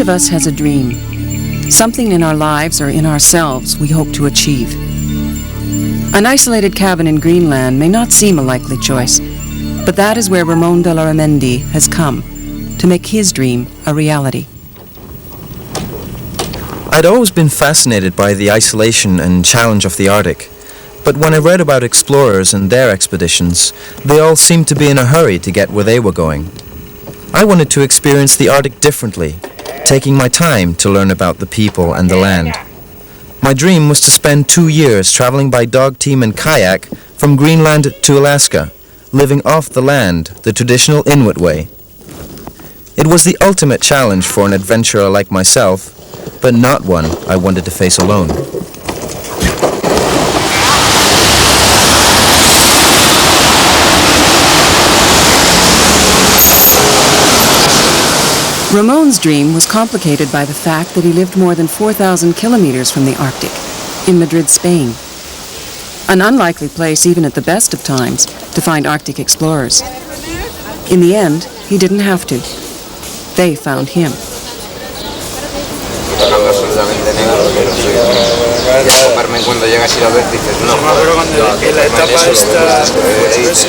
of us has a dream, something in our lives or in ourselves we hope to achieve. An isolated cabin in Greenland may not seem a likely choice, but that is where Ramón Larramendi has come to make his dream a reality. I'd always been fascinated by the isolation and challenge of the Arctic, but when I read about explorers and their expeditions, they all seemed to be in a hurry to get where they were going. I wanted to experience the Arctic differently, taking my time to learn about the people and the land. My dream was to spend 2 years traveling by dog team and kayak from Greenland to Alaska, living off the land the traditional Inuit way. It was the ultimate challenge for an adventurer like myself, but not one I wanted to face alone. Ramon's dream was complicated by the fact that he lived more than 4,000 kilometers from the Arctic, in Madrid, Spain. An unlikely place, even at the best of times, to find Arctic explorers. In the end, he didn't have to. They found him. Absolutamente negro, que no soy preocuparme cuando llegas y lo ves, dices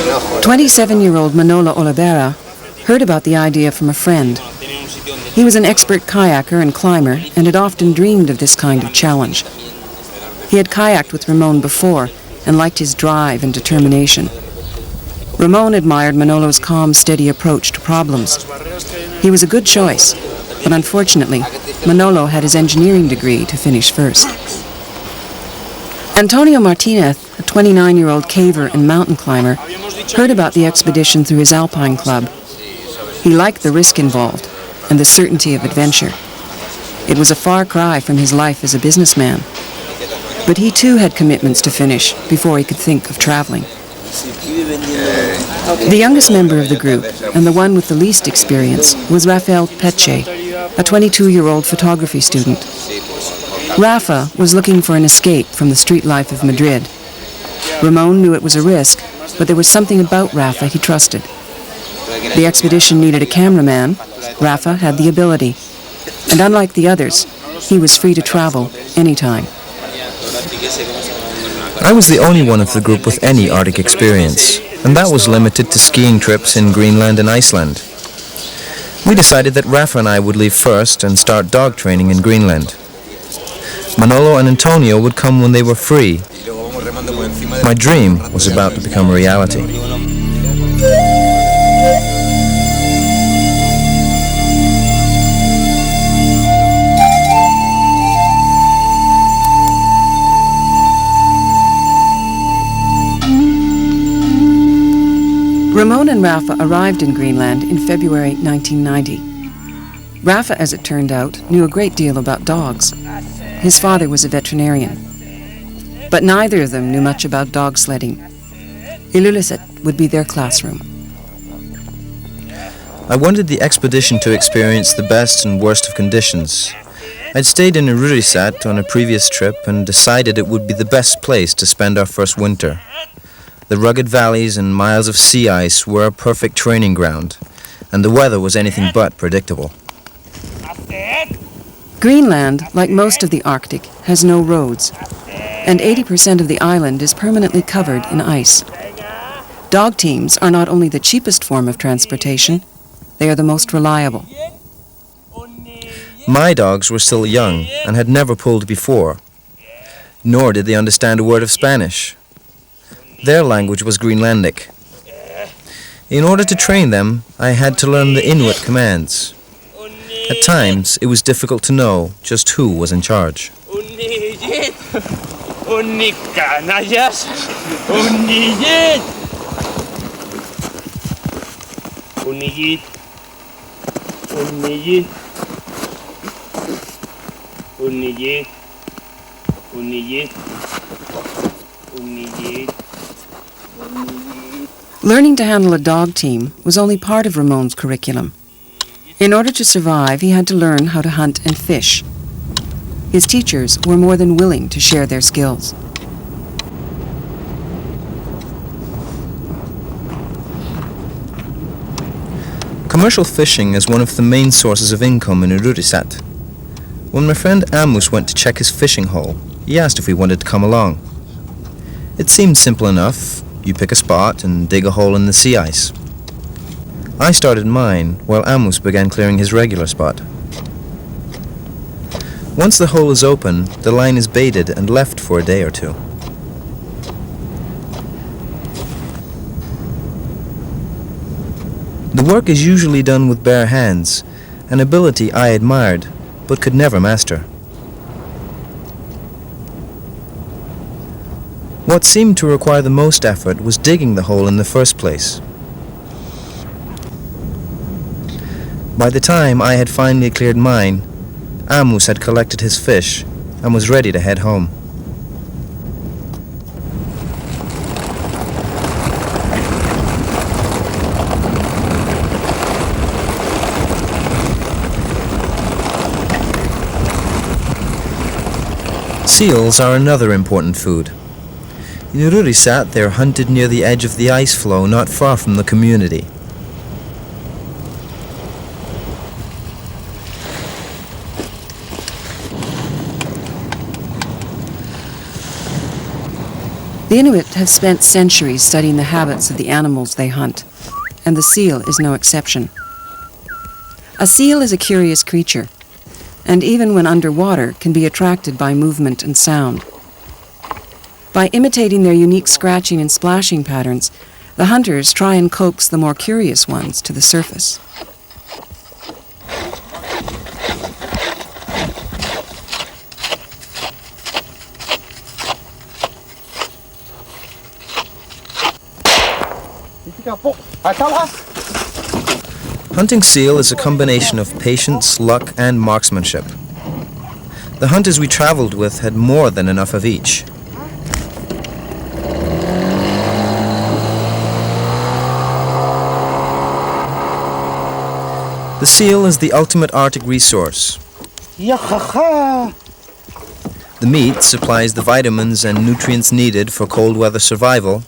no. 27-year-old Manuel Olivera heard about the idea from a friend. He was an expert kayaker and climber and had often dreamed of this kind of challenge. He had kayaked with Ramón before and liked his drive and determination. Ramón admired Manolo's calm, steady approach to problems. He was a good choice, but unfortunately, Manolo had his engineering degree to finish first. Antonio Martínez, a 29-year-old caver and mountain climber, heard about the expedition through his alpine club. He liked the risk involved and the certainty of adventure. It was a far cry from his life as a businessman. But he too had commitments to finish before he could think of traveling. The youngest member of the group, and the one with the least experience, was Rafael Pesci, a 22-year-old photography student. Rafa was looking for an escape from the street life of Madrid. Ramón knew it was a risk, but there was something about Rafa he trusted. The expedition needed a cameraman. Rafa had the ability. And unlike the others, he was free to travel anytime. I was the only one of the group with any Arctic experience, and that was limited to skiing trips in Greenland and Iceland. We decided that Rafa and I would leave first and start dog training in Greenland. Manolo and Antonio would come when they were free. My dream was about to become a reality. Ramón and Rafa arrived in Greenland in February 1990. Rafa, as it turned out, knew a great deal about dogs. His father was a veterinarian. But neither of them knew much about dog sledding. Ilulissat would be their classroom. I wanted the expedition to experience the best and worst of conditions. I'd stayed in Ilulissat on a previous trip and decided it would be the best place to spend our first winter. The rugged valleys and miles of sea ice were a perfect training ground, and the weather was anything but predictable. Greenland, like most of the Arctic, has no roads, and 80% of the island is permanently covered in ice. Dog teams are not only the cheapest form of transportation, they are the most reliable. My dogs were still young and had never pulled before, nor did they understand a word of Spanish. Their language was Greenlandic. In order to train them, I had to learn the Inuit commands. At times, it was difficult to know just who was in charge. Learning to handle a dog team was only part of Ramon's curriculum. In order to survive, he had to learn how to hunt and fish. His teachers were more than willing to share their skills. Commercial fishing is one of the main sources of income in Ilulissat. When my friend Amos went to check his fishing hole, he asked if we wanted to come along. It seemed simple enough. You pick a spot and dig a hole in the sea ice. I started mine while Amos began clearing his regular spot. Once the hole is open, the line is baited and left for a day or two. The work is usually done with bare hands, an ability I admired but could never master. What seemed to require the most effort was digging the hole in the first place. By the time I had finally cleared mine, Amos had collected his fish and was ready to head home. Seals are another important food. In Rurisat, they are hunted near the edge of the ice floe not far from the community. The Inuit have spent centuries studying the habits of the animals they hunt, and the seal is no exception. A seal is a curious creature, and even when underwater can be attracted by movement and sound. By imitating their unique scratching and splashing patterns, the hunters try and coax the more curious ones to the surface. Hunting seal is a combination of patience, luck, and marksmanship. The hunters we traveled with had more than enough of each. The seal is the ultimate Arctic resource. The meat supplies the vitamins and nutrients needed for cold weather survival,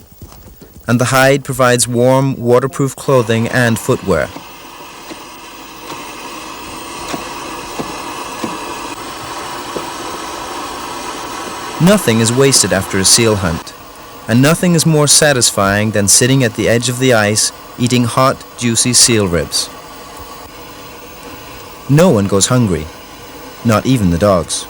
and the hide provides warm, waterproof clothing and footwear. Nothing is wasted after a seal hunt, and nothing is more satisfying than sitting at the edge of the ice eating hot, juicy seal ribs. No one goes hungry, not even the dogs.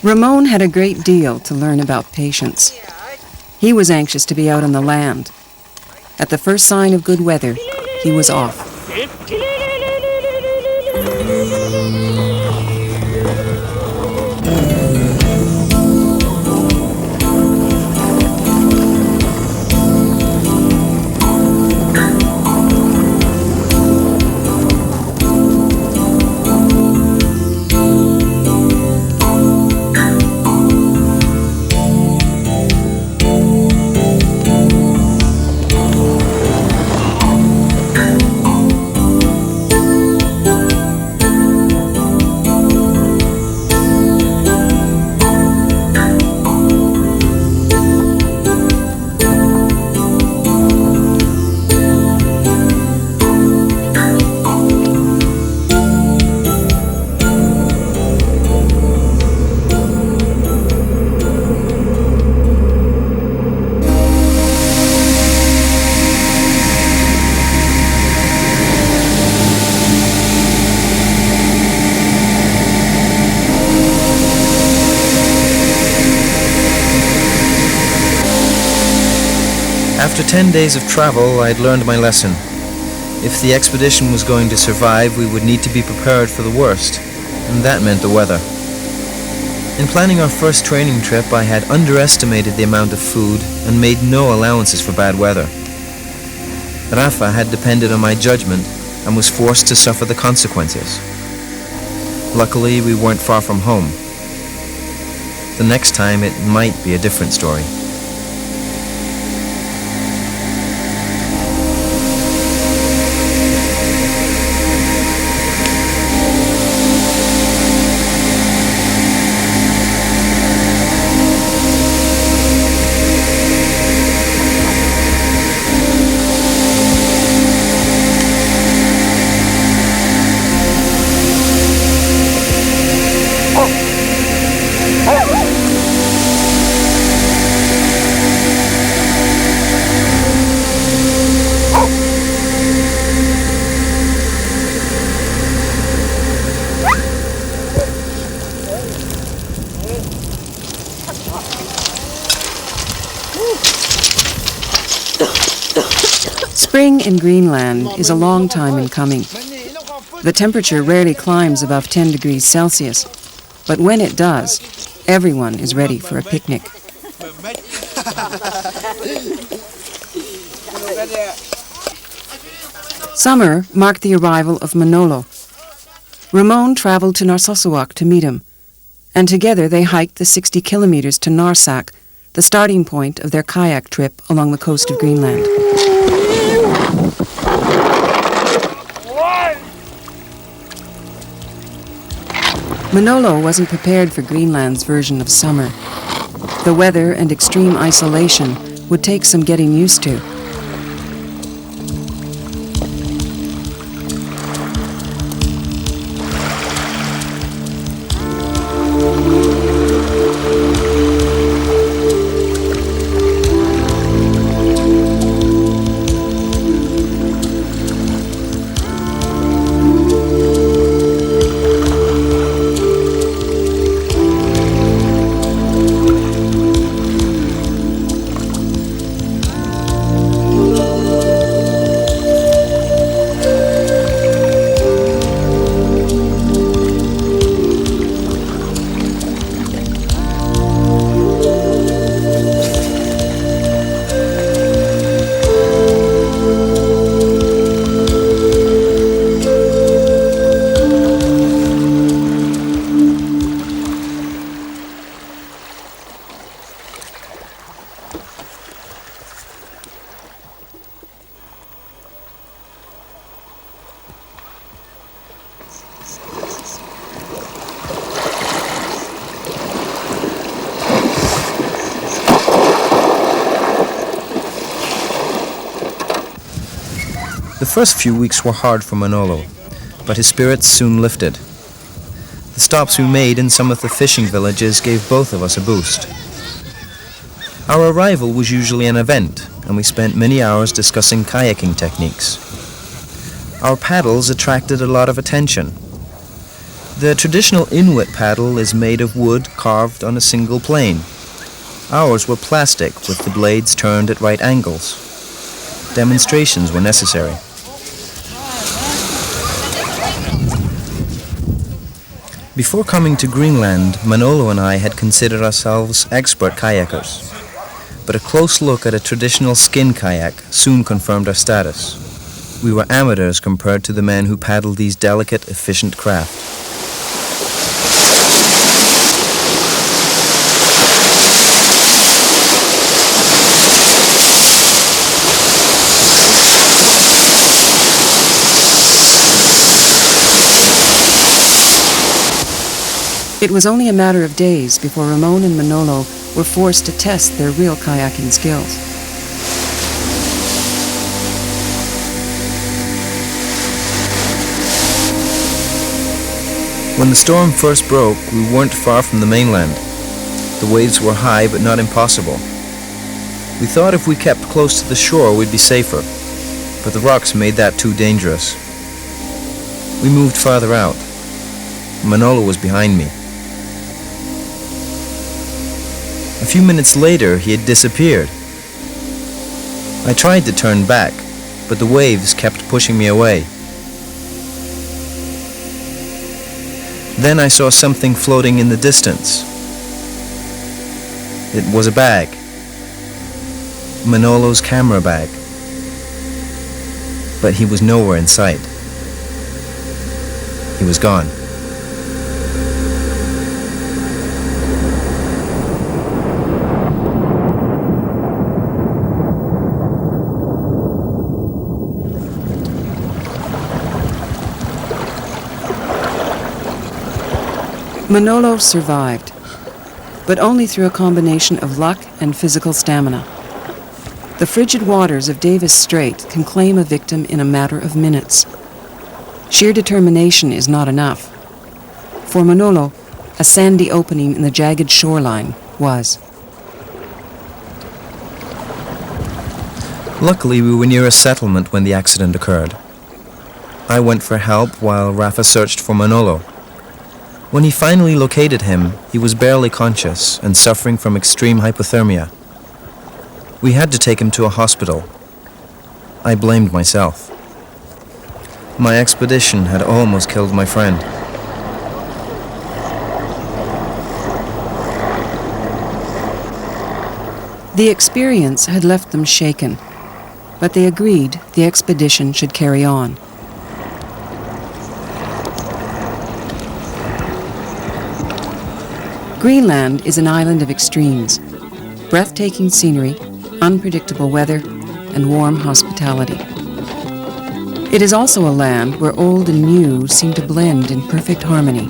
Ramón had a great deal to learn about patience. He was anxious to be out on the land. At the first sign of good weather, he was off. After 10 days of travel, I had learned my lesson. If the expedition was going to survive, we would need to be prepared for the worst, and that meant the weather. In planning our first training trip, I had underestimated the amount of food and made no allowances for bad weather. Rafa had depended on my judgment and was forced to suffer the consequences. Luckily, we weren't far from home. The next time, it might be a different story. Spring in Greenland is a long time in coming. The temperature rarely climbs above 10 degrees Celsius, but when it does, everyone is ready for a picnic. Summer marked the arrival of Manolo. Ramón traveled to Narsarsuaq to meet him, and together they hiked the 60 kilometers to Narsak, the starting point of their kayak trip along the coast of Greenland. Manolo wasn't prepared for Greenland's version of summer. The weather and extreme isolation would take some getting used to. The first few weeks were hard for Manolo, but his spirits soon lifted. The stops we made in some of the fishing villages gave both of us a boost. Our arrival was usually an event, and we spent many hours discussing kayaking techniques. Our paddles attracted a lot of attention. The traditional Inuit paddle is made of wood carved on a single plane. Ours were plastic with the blades turned at right angles. Demonstrations were necessary. Before coming to Greenland, Manolo and I had considered ourselves expert kayakers. But a close look at a traditional skin kayak soon confirmed our status. We were amateurs compared to the men who paddled these delicate, efficient craft. It was only a matter of days before Ramón and Manolo were forced to test their real kayaking skills. When the storm first broke, we weren't far from the mainland. The waves were high but not impossible. We thought if we kept close to the shore we'd be safer, but the rocks made that too dangerous. We moved farther out. Manolo was behind me. A few minutes later, he had disappeared. I tried to turn back, but the waves kept pushing me away. Then I saw something floating in the distance. It was a bag. Manolo's camera bag. But he was nowhere in sight. He was gone. Manolo survived, but only through a combination of luck and physical stamina. The frigid waters of Davis Strait can claim a victim in a matter of minutes. Sheer determination is not enough. For Manolo, a sandy opening in the jagged shoreline was. Luckily, we were near a settlement when the accident occurred. I went for help while Rafa searched for Manolo. When he finally located him, he was barely conscious and suffering from extreme hypothermia. We had to take him to a hospital. I blamed myself. My expedition had almost killed my friend. The experience had left them shaken, but they agreed the expedition should carry on. Greenland is an island of extremes, breathtaking scenery, unpredictable weather, and warm hospitality. It is also a land where old and new seem to blend in perfect harmony.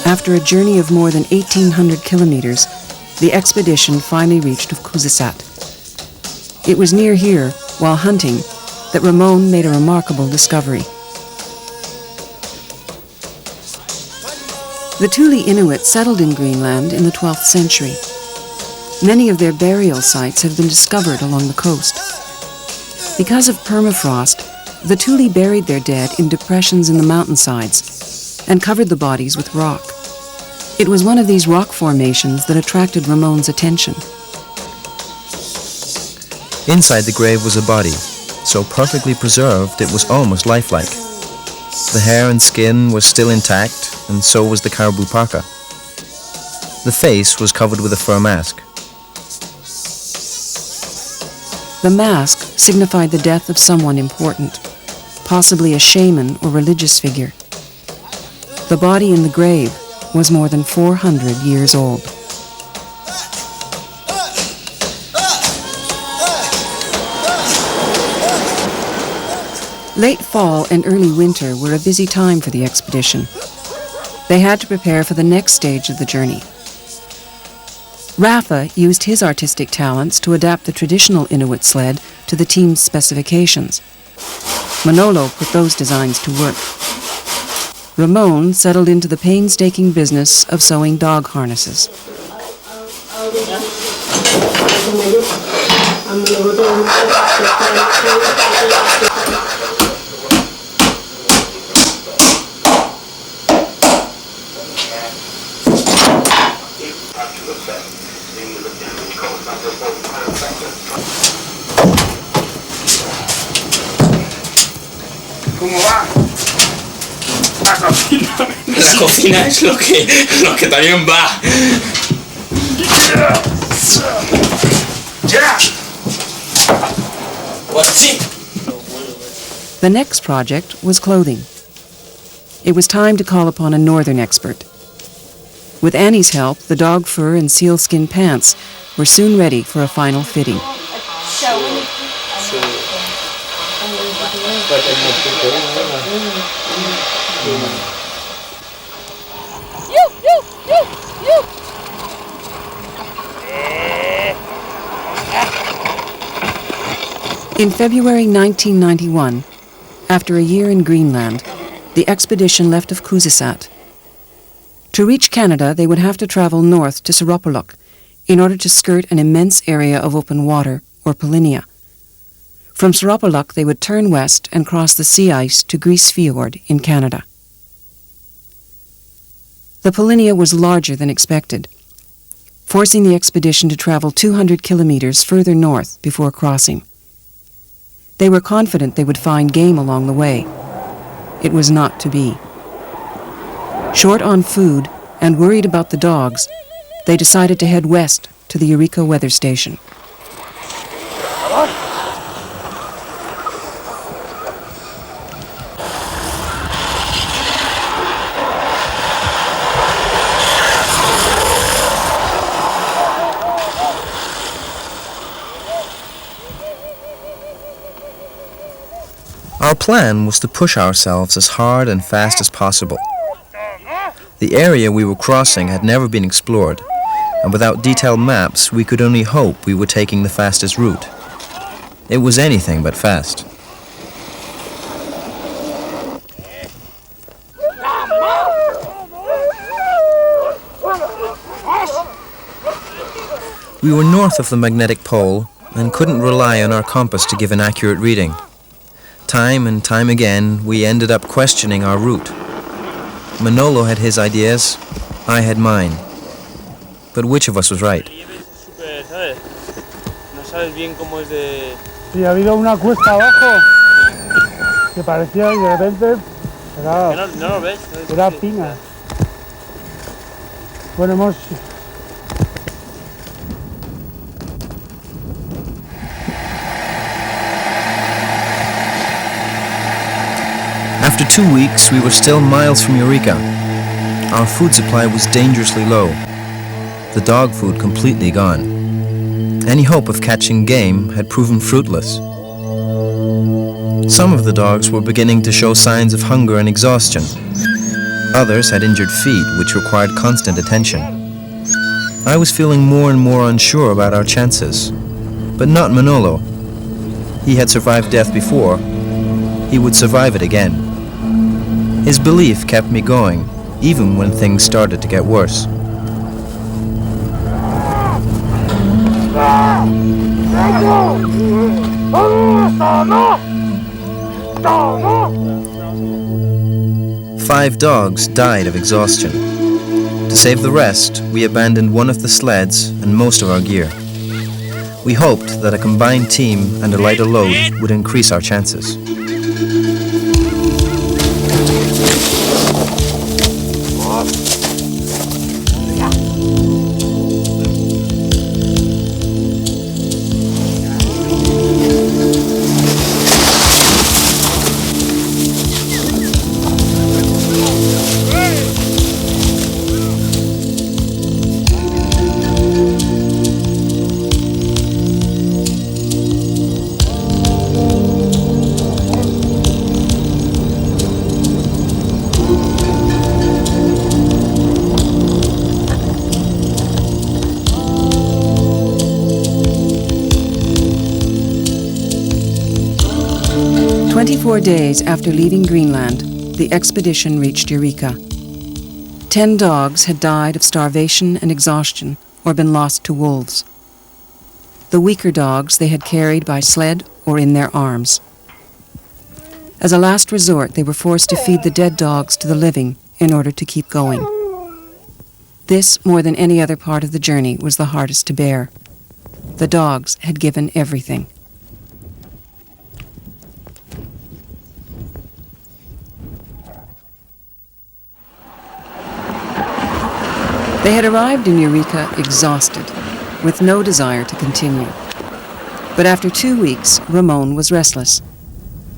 After a journey of more than 1,800 kilometers, the expedition finally reached Kusisat. It was near here, while hunting, that Ramón made a remarkable discovery. The Thule Inuit settled in Greenland in the 12th century. Many of their burial sites have been discovered along the coast. Because of permafrost, the Thule buried their dead in depressions in the mountainsides and covered the bodies with rock. It was one of these rock formations that attracted Ramón's attention. Inside the grave was a body, so perfectly preserved it was almost lifelike. The hair and skin was still intact, and so was the caribou parka. The face was covered with a fur mask. The mask signified the death of someone important, possibly a shaman or religious figure. The body in the grave was more than 400 years old. Late fall and early winter were a busy time for the expedition. They had to prepare for the next stage of the journey. Rafa used his artistic talents to adapt the traditional Inuit sled to the team's specifications. Manolo put those designs to work. Ramón settled into the painstaking business of sewing dog harnesses. ¿Cómo va? La cocina es lo que también va. The next project was clothing. It was time to call upon a northern expert. With Annie's help, the dog fur and sealskin pants were soon ready for a final fitting. In February 1991, after a year in Greenland, the expedition left of Kusisat. To reach Canada, they would have to travel north to Surpassed in order to skirt an immense area of open water, or Polinia. From Surpassed, they would turn west and cross the sea ice to Grise Fjord in Canada. The Polinia was larger than expected, forcing the expedition to travel 200 kilometers further north before crossing. They were confident they would find game along the way. It was not to be. Short on food and worried about the dogs, they decided to head west to the Eureka weather station. Our plan was to push ourselves as hard and fast as possible. The area we were crossing had never been explored, and without detailed maps, we could only hope we were taking the fastest route. It was anything but fast. We were north of the magnetic pole and couldn't rely on our compass to give an accurate reading. Time and time again, we ended up questioning our route. Manolo had his ideas, I had mine. But which of us was right? Sí, ha habido una cuesta abajo que parecía y de repente era pina. Bueno, hemos... After 2 weeks, we were still miles from Eureka. Our food supply was dangerously low. The dog food completely gone. Any hope of catching game had proven fruitless. Some of the dogs were beginning to show signs of hunger and exhaustion. Others had injured feet, which required constant attention. I was feeling more and more unsure about our chances. But not Manolo. He had survived death before. He would survive it again. His belief kept me going, even when things started to get worse. Five dogs died of exhaustion. To save the rest, we abandoned one of the sleds and most of our gear. We hoped that a combined team and a lighter load would increase our chances. "24 days after leaving Greenland, the expedition reached Eureka. 10 dogs had died of starvation and exhaustion or been lost to wolves. The weaker dogs they had carried by sled or in their arms. As a last resort, they were forced to feed the dead dogs to the living in order to keep going. This, more than any other part of the journey, was the hardest to bear. The dogs had given everything. They had arrived in Eureka exhausted, with no desire to continue. But after 2 weeks, Ramón was restless.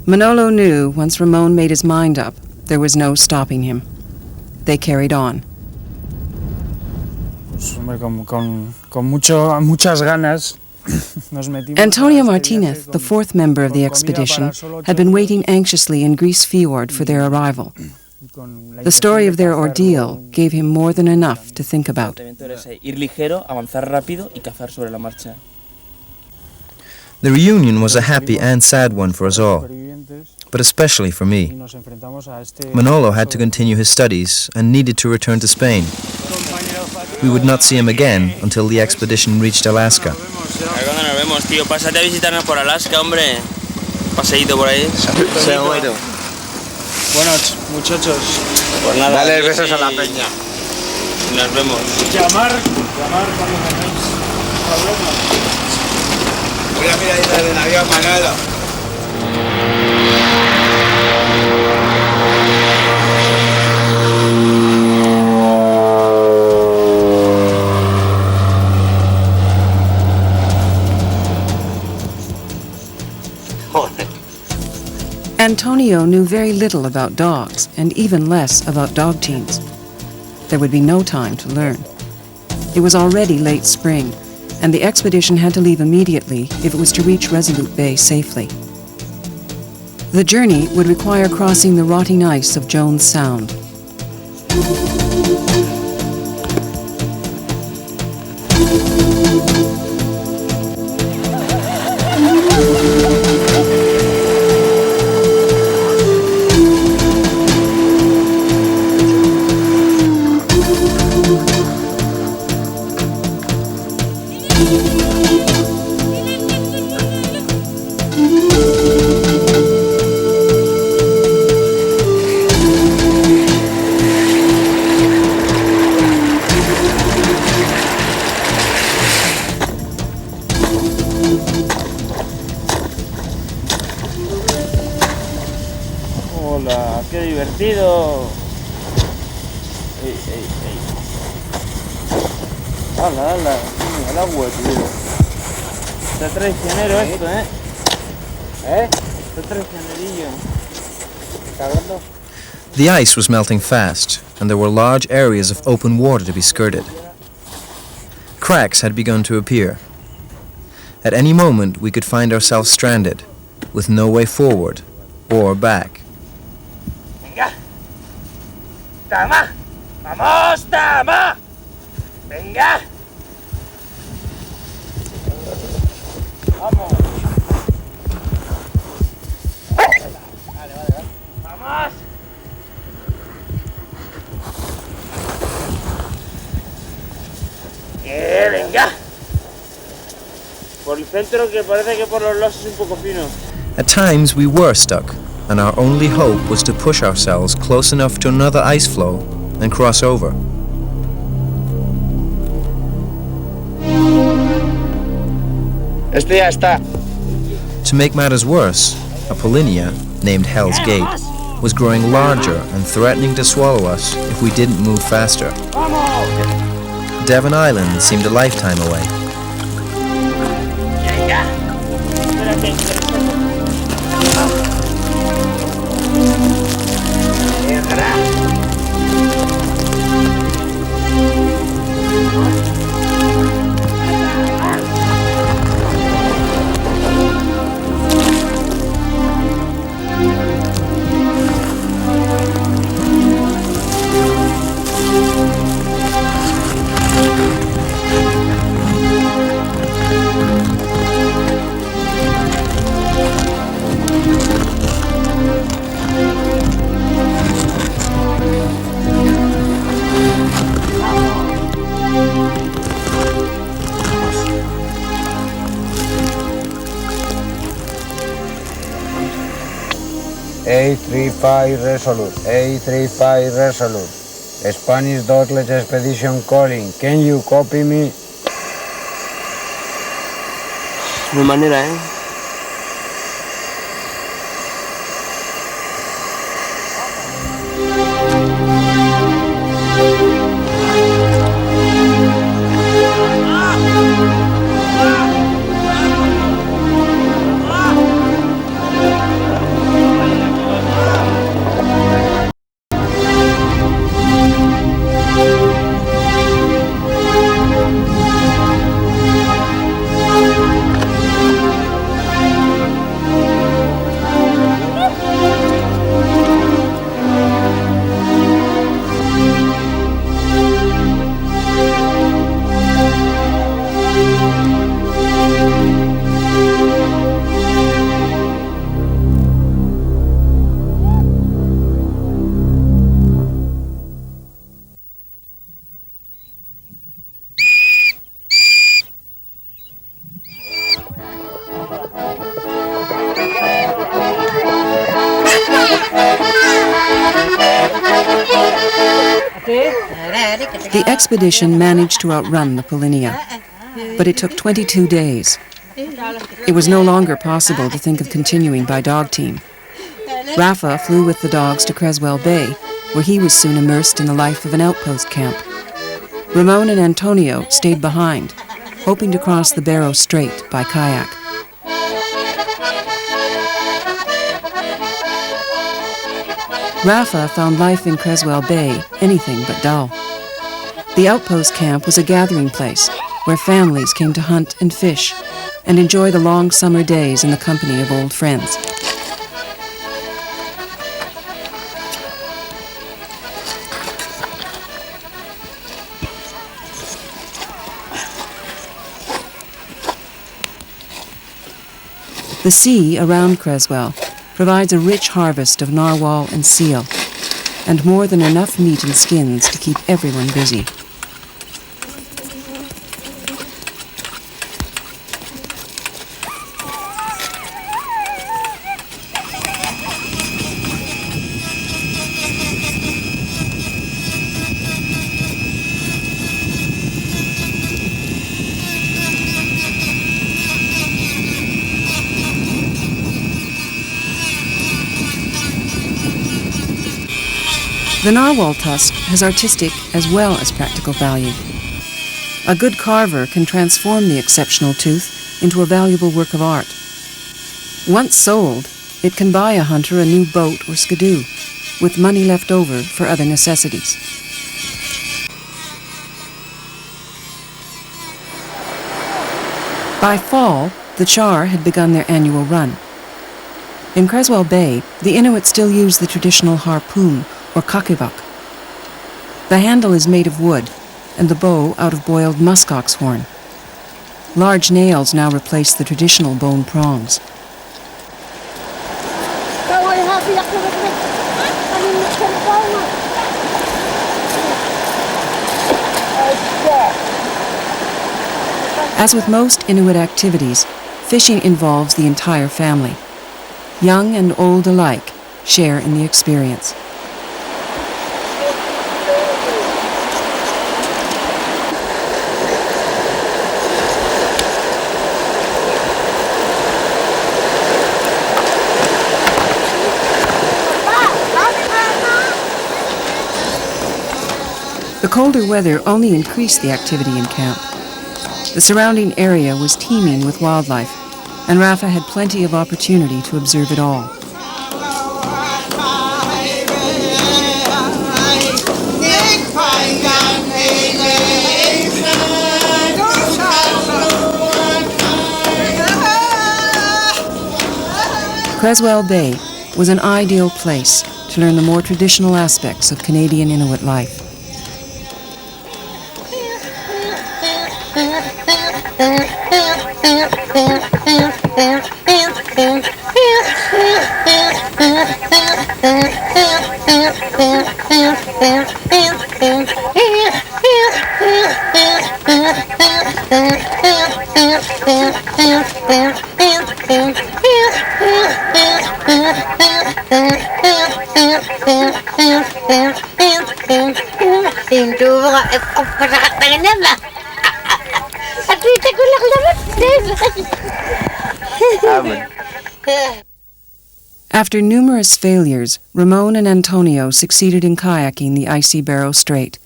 Manolo knew once Ramón made his mind up, there was no stopping him. They carried on. Antonio Martínez, the fourth member of the expedition, had been waiting anxiously in Grise Fjord for their arrival. The story of their ordeal gave him more than enough to think about. The reunion was a happy and sad one for us all, but especially for me. Manolo had to continue his studies and needed to return to Spain. We would not see him again until the expedition reached Alaska. Buenos muchachos. Pues nada, dale besos a la peña. Nos vemos. Llamar cuando tengáis problemas. Voy a mirar desde el avión, Manuel. Antonio knew very little about dogs, and even less about dog teams. There would be no time to learn. It was already late spring, and the expedition had to leave immediately if it was to reach Resolute Bay safely. The journey would require crossing the rotting ice of Jones Sound. tío. Ey. Hala. Mira el agua, tío. Está traicionero esto, ¿eh? Está traicionerillo. ¿Está hablando? The ice was melting fast, and there were large areas of open water to be skirted. Cracks had begun to appear. At any moment we could find ourselves stranded, with no way forward or back. Venga. Tama. Vamos, Tama. Venga. Vamos. Vale. Vamos. Venga. Por el centro, que parece que por los lados es un poco fino. At times we were stuck, and our only hope was to push ourselves close enough to another ice floe and cross over. Este ya está. To make matters worse, a Polinia, named Hell's Gate, was growing larger and threatening to swallow us if we didn't move faster. Devon Island seemed a lifetime away. A35 Resolute. Spanish Dotlet Expedition calling. Can you copy me? De manera, ¿eh? The expedition managed to outrun the Polinia, but it took 22 days. It was no longer possible to think of continuing by dog team. Rafa flew with the dogs to Creswell Bay, where he was soon immersed in the life of an outpost camp. Ramón and Antonio stayed behind, hoping to cross the Barrow Strait by kayak. Rafa found life in Creswell Bay anything but dull. The outpost camp was a gathering place where families came to hunt and fish and enjoy the long summer days in the company of old friends. The sea around Creswell provides a rich harvest of narwhal and seal, and more than enough meat and skins to keep everyone busy. The narwhal tusk has artistic as well as practical value. A good carver can transform the exceptional tooth into a valuable work of art. Once sold, it can buy a hunter a new boat or skidoo, with money left over for other necessities. By fall, the char had begun their annual run. In Creswell Bay, the Inuit still use the traditional harpoon, or kakivak. The handle is made of wood, and the bow out of boiled muskox horn. Large nails now replace the traditional bone prongs. As with most Inuit activities, fishing involves the entire family. Young and old alike share in the experience. The colder weather only increased the activity in camp. The surrounding area was teeming with wildlife, and Rafa had plenty of opportunity to observe it all. Creswell Bay was an ideal place to learn the more traditional aspects of Canadian Inuit life. After numerous failures, Ramon and Antonio succeeded in kayaking the icy Barrow Strait.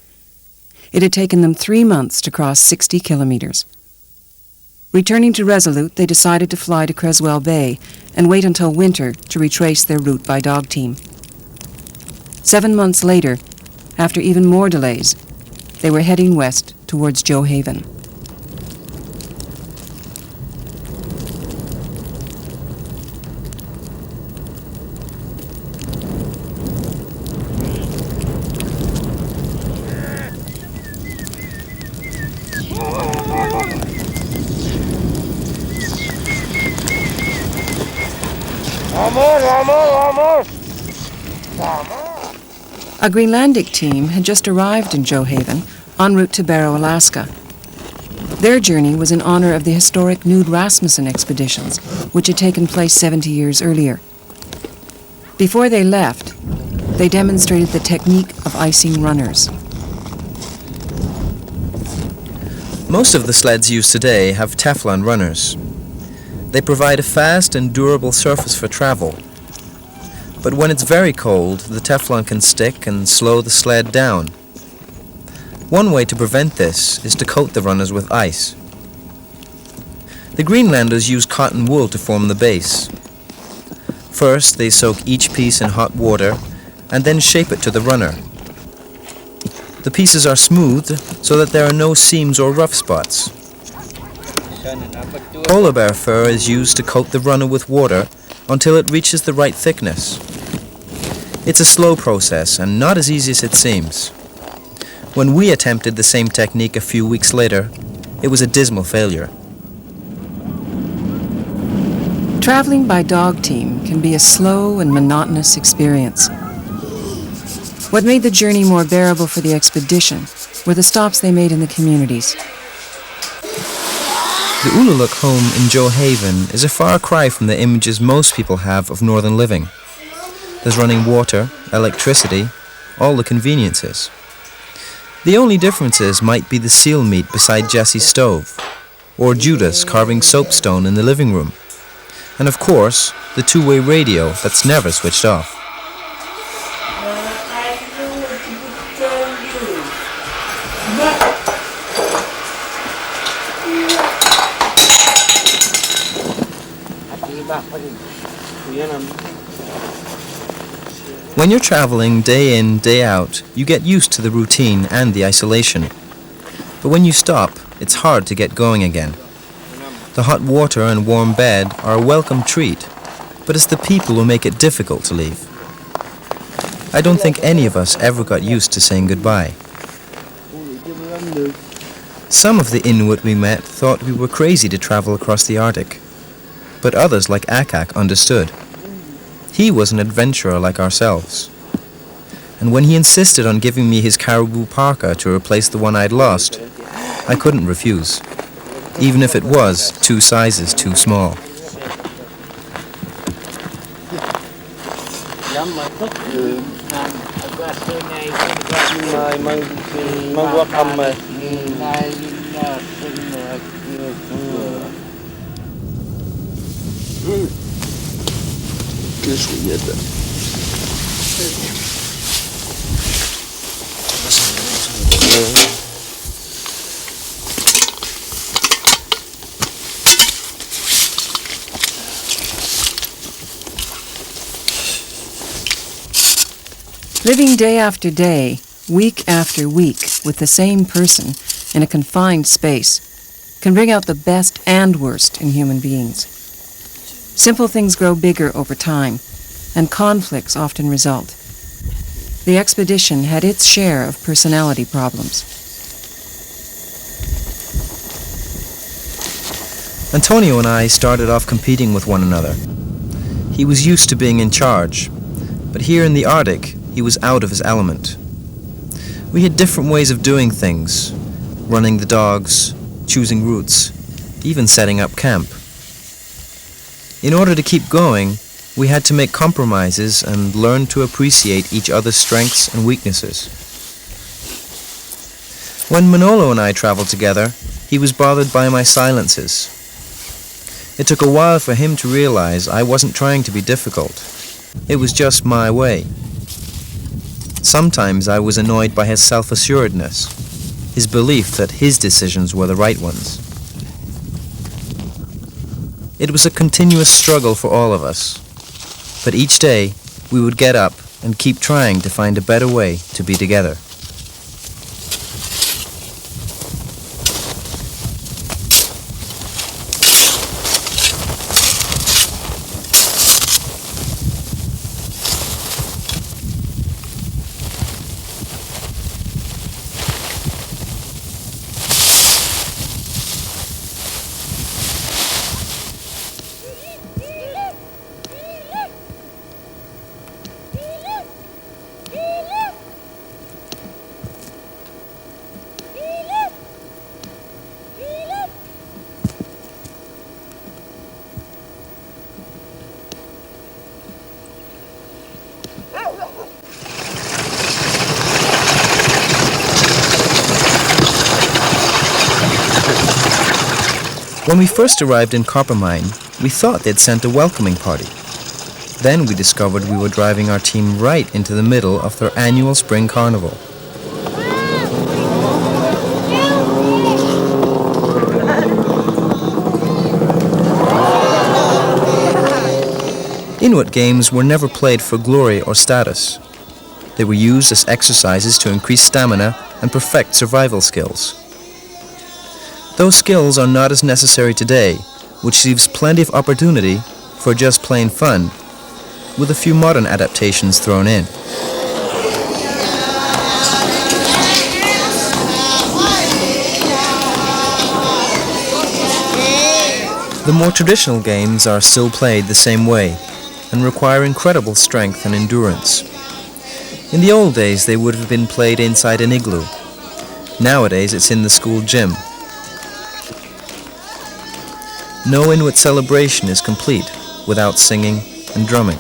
It had taken them 3 months to cross 60 kilometers. Returning to Resolute, they decided to fly to Creswell Bay and wait until winter to retrace their route by dog team. 7 months later, after even more delays, they were heading west towards Joe Haven. A Greenlandic team had just arrived in Joe Haven, en route to Barrow, Alaska. Their journey was in honor of the historic Knud Rasmussen expeditions, which had taken place 70 years earlier. Before they left, they demonstrated the technique of icing runners. Most of the sleds used today have Teflon runners. They provide a fast and durable surface for travel. But when it's very cold, the Teflon can stick and slow the sled down. One way to prevent this is to coat the runners with ice. The Greenlanders use cotton wool to form the base. First, they soak each piece in hot water and then shape it to the runner. The pieces are smoothed so that there are no seams or rough spots. Polar bear fur is used to coat the runner with water until it reaches the right thickness. It's a slow process and not as easy as it seems. When we attempted the same technique a few weeks later, it was a dismal failure. Traveling by dog team can be a slow and monotonous experience. What made the journey more bearable for the expedition were the stops they made in the communities. The Ululuk home in Joe Haven is a far cry from the images most people have of northern living. There's running water, electricity, all the conveniences. The only differences might be the seal meat beside Jesse's stove, or Judas carving soapstone in the living room, and of course, the two-way radio that's never switched off. When you're traveling day in, day out, you get used to the routine and the isolation. But when you stop, it's hard to get going again. The hot water and warm bed are a welcome treat, but it's the people who make it difficult to leave. I don't think any of us ever got used to saying goodbye. Some of the Inuit we met thought we were crazy to travel across the Arctic, but others like Akak understood. He was an adventurer like ourselves. And when he insisted on giving me his caribou parka to replace the one I'd lost, I couldn't refuse, even if it was 2 sizes too small. Qué sueñeta. Living day after day, week after week, with the same person in a confined space can bring out the best and worst in human beings. Simple things grow bigger over time, and conflicts often result. The expedition had its share of personality problems. Antonio and I started off competing with one another. He was used to being in charge, but here in the Arctic, he was out of his element. We had different ways of doing things, running the dogs, choosing routes, even setting up camp. In order to keep going, we had to make compromises and learn to appreciate each other's strengths and weaknesses. When Manolo and I traveled together, he was bothered by my silences. It took a while for him to realize I wasn't trying to be difficult. It was just my way. Sometimes I was annoyed by his self-assuredness, his belief that his decisions were the right ones. It was a continuous struggle for all of us, but each day we would get up and keep trying to find a better way to be together. When we first arrived in Coppermine, we thought they'd sent a welcoming party. Then we discovered we were driving our team right into the middle of their annual spring carnival. Inuit games were never played for glory or status. They were used as exercises to increase stamina and perfect survival skills. Those skills are not as necessary today, which leaves plenty of opportunity for just plain fun, with a few modern adaptations thrown in. The more traditional games are still played the same way and require incredible strength and endurance. In the old days, they would have been played inside an igloo. Nowadays, it's in the school gym. No Inuit celebration is complete without singing and drumming.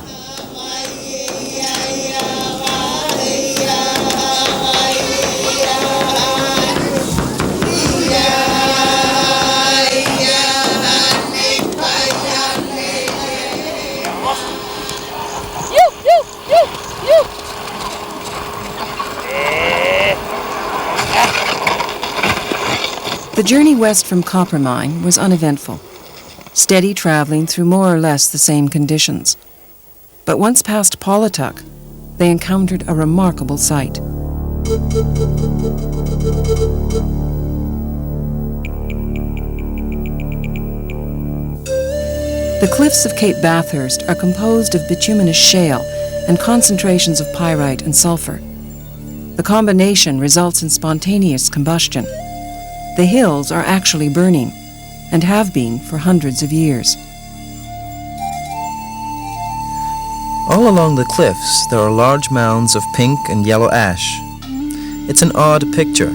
The journey west from Coppermine was uneventful, steady traveling through more or less the same conditions. But once past Paulatuck, they encountered a remarkable sight. The cliffs of Cape Bathurst are composed of bituminous shale and concentrations of pyrite and sulfur. The combination results in spontaneous combustion. The hills are actually burning, and have been for hundreds of years. All along the cliffs, there are large mounds of pink and yellow ash. It's an odd picture,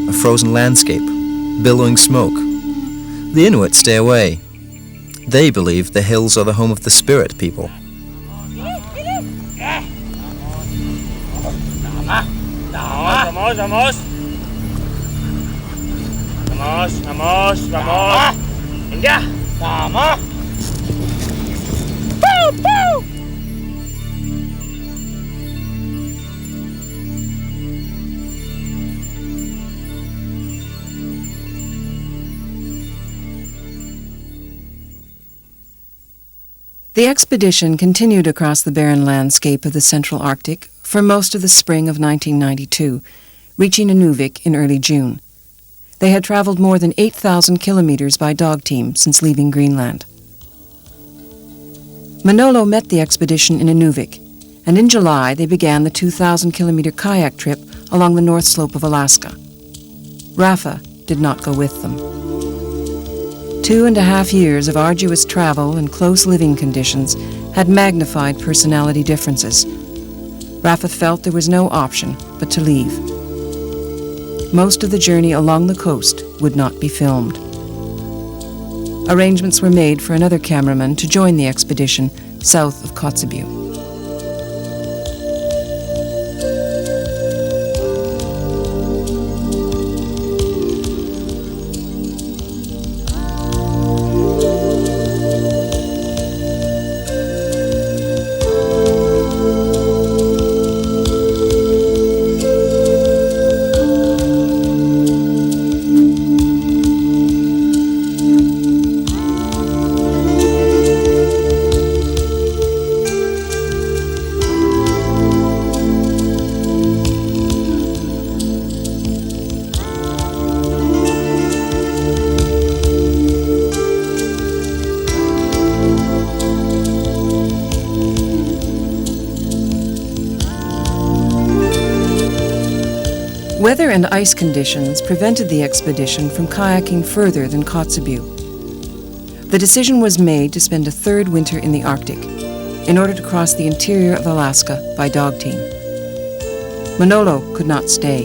a frozen landscape, billowing smoke. The Inuit stay away. They believe the hills are the home of the spirit people. Vamos. Venga. Vamos. The expedition continued across the barren landscape of the Central Arctic for most of the spring of 1992, reaching Inuvik in early June. They had traveled more than 8,000 kilometers by dog team since leaving Greenland. Manolo met the expedition in Inuvik, and in July they began the 2,000-kilometer kayak trip along the north slope of Alaska. Rafa did not go with them. 2.5 years of arduous travel and close living conditions had magnified personality differences. Rafa felt there was no option but to leave. Most of the journey along the coast would not be filmed. Arrangements were made for another cameraman to join the expedition south of Kotzebue. Weather and ice conditions prevented the expedition from kayaking further than Kotzebue. The decision was made to spend a third winter in the Arctic in order to cross the interior of Alaska by dog team. Manolo could not stay.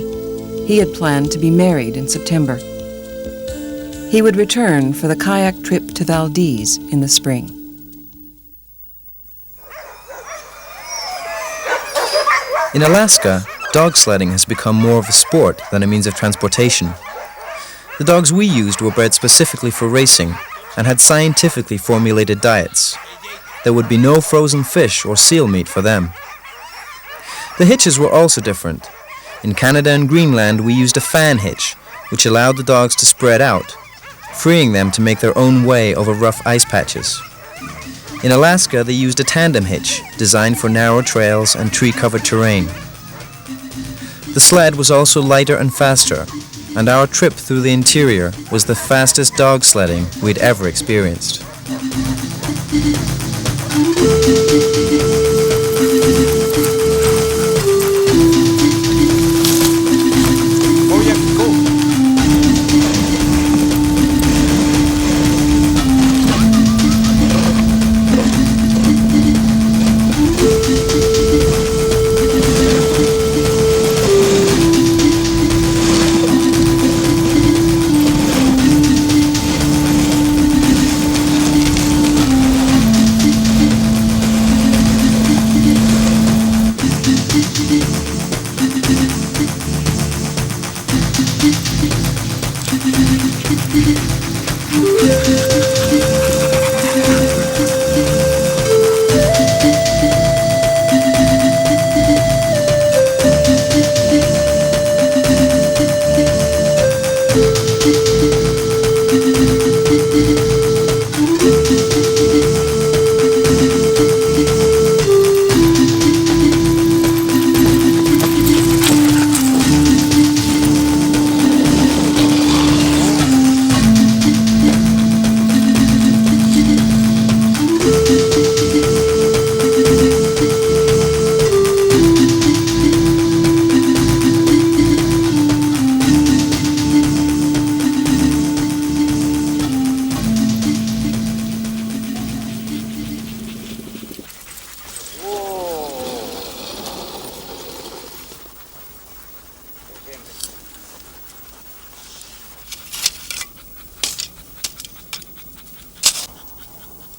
He had planned to be married in September. He would return for the kayak trip to Valdez in the spring. In Alaska, dog sledding has become more of a sport than a means of transportation. The dogs we used were bred specifically for racing and had scientifically formulated diets. There would be no frozen fish or seal meat for them. The hitches were also different. In Canada and Greenland, we used a fan hitch, which allowed the dogs to spread out, freeing them to make their own way over rough ice patches. In Alaska, they used a tandem hitch, designed for narrow trails and tree-covered terrain. The sled was also lighter and faster, and our trip through the interior was the fastest dog sledding we'd ever experienced.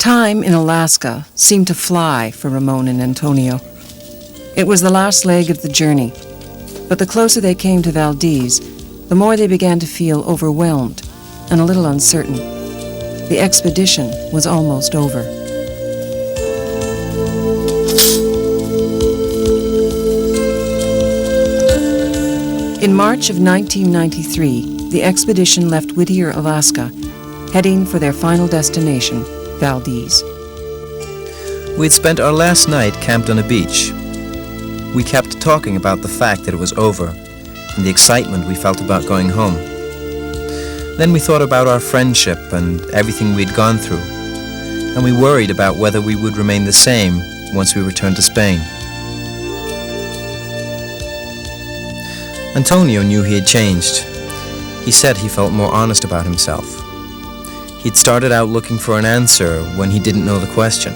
Time in Alaska seemed to fly for Ramón and Antonio. It was the last leg of the journey, but the closer they came to Valdez, the more they began to feel overwhelmed and a little uncertain. The expedition was almost over. In March of 1993, the expedition left Whittier, Alaska, heading for their final destination, Valdez. We'd spent our last night camped on a beach. We kept talking about the fact that it was over and the excitement we felt about going home. Then we thought about our friendship and everything we'd gone through, and we worried about whether we would remain the same once we returned to Spain. Antonio knew he had changed. He said he felt more honest about himself. He'd started out looking for an answer when he didn't know the question.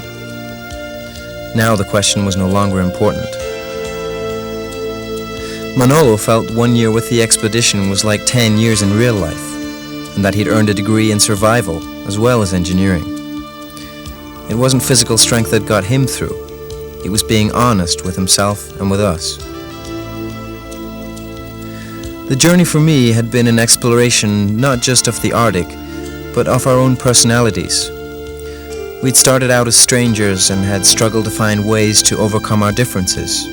Now the question was no longer important. Manolo felt 1 year with the expedition was like 10 years in real life, and that he'd earned a degree in survival as well as engineering. It wasn't physical strength that got him through. It was being honest with himself and with us. The journey for me had been an exploration not just of the Arctic, but of our own personalities. We'd started out as strangers and had struggled to find ways to overcome our differences.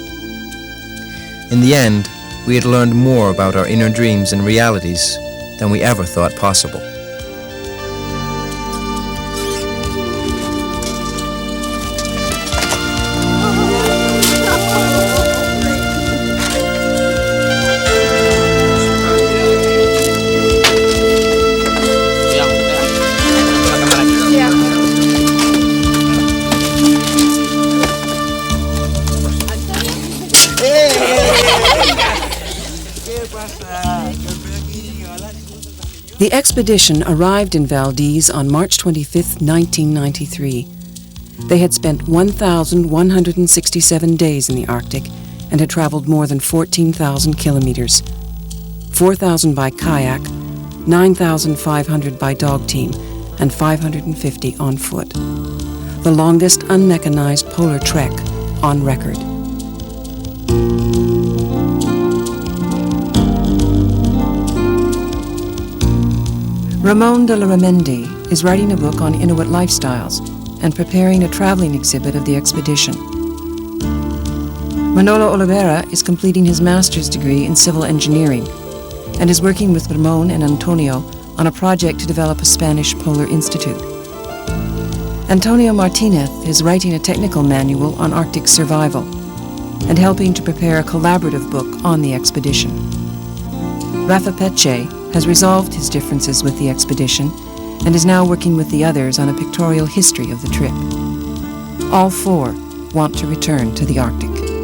In the end, we had learned more about our inner dreams and realities than we ever thought possible. The expedition arrived in Valdez on March 25, 1993. They had spent 1,167 days in the Arctic and had traveled more than 14,000 kilometers, 4,000 by kayak, 9,500 by dog team, and 550 on foot. The longest unmechanized polar trek on record. Ramón Larramendi is writing a book on Inuit lifestyles and preparing a traveling exhibit of the expedition. Manuel Olivera is completing his master's degree in civil engineering and is working with Ramón and Antonio on a project to develop a Spanish polar institute. Antonio Martínez is writing a technical manual on Arctic survival and helping to prepare a collaborative book on the expedition. Rafael Pesci has resolved his differences with the expedition and is now working with the others on a pictorial history of the trip. All four want to return to the Arctic.